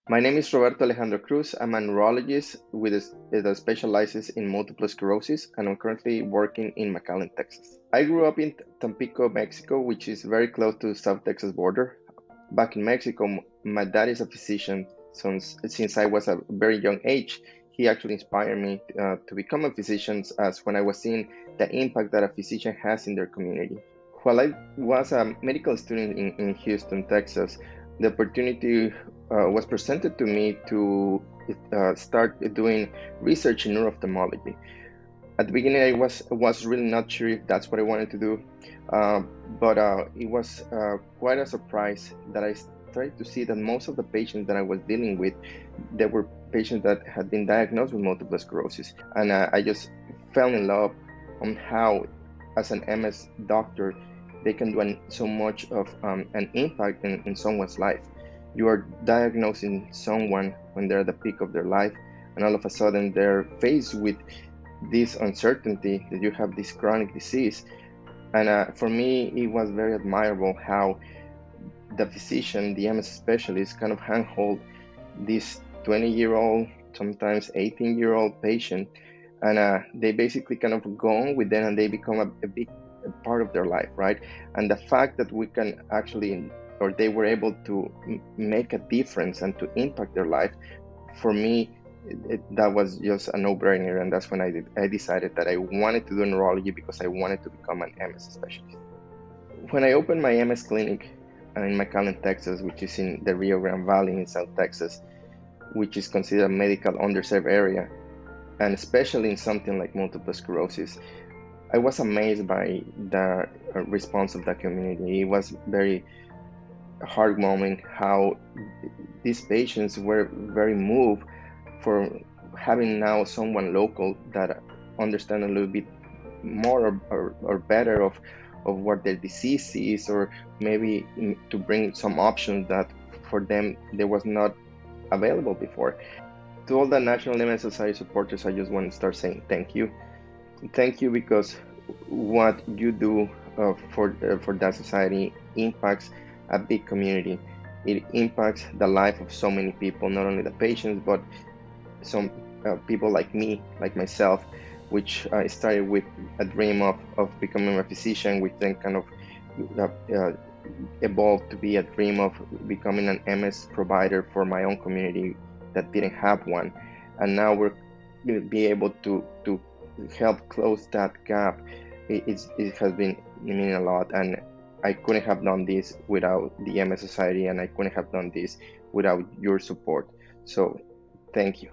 My name is Roberto Cruz. I'm a neurologist that specializes in multiple sclerosis, and I'm currently working in McAllen, Texas. I grew up in Tampico, Mexico, which is very close to the South Texas border. Back in Mexico, my dad is a physician. Since I was a very young age, he actually inspired me to become a physician as when I was seeing the impact that a physician has in their community. While I was a medical student in Houston, Texas, the opportunity was presented to me to start doing research in neuro-ophthalmology. At the beginning, I was really not sure if that's what I wanted to do, uh, but it was quite a surprise that I started to see that most of the patients that I was dealing with, they were patients that had been diagnosed with multiple sclerosis, and I just fell in love on how, as an MS doctor, they can do so much of an impact in someone's life. You are diagnosing someone when they're at the peak of their life, and all of a sudden they're faced with this uncertainty that you have this chronic disease. And for me, it was very admirable how the physician, the MS specialist, kind of handhold this 20-year-old, sometimes 18-year-old patient, and they basically kind of go on with them and they become a big part of their life, right? And the fact that we can actually, or they were able to make a difference and to impact their life, for me, that was just a no-brainer, and that's when I decided that I wanted to do neurology because I wanted to become an MS specialist. When I opened my MS clinic in McAllen, Texas, which is in the Rio Grande Valley in South Texas, which is considered a medical underserved area, and especially in something like multiple sclerosis, I was amazed by the response of the community. It was very heartwarming how these patients were very moved for having now someone local that understand a little bit more or better of what their disease is, or maybe to bring some options that for them there was not available before. To all the National MS Society supporters, I just want to start saying thank you. Thank you because what you do for that society impacts a big community. It impacts the life of so many people, not only the patients, but some people like me, like myself, which started with a dream of becoming a physician, which then kind of evolved to be a dream of becoming an MS provider for my own community that didn't have one. And now we're going to be able to help close that gap. It has been meaning a lot, and I couldn't have done this without the MS Society, and I couldn't have done this without your support. So thank you.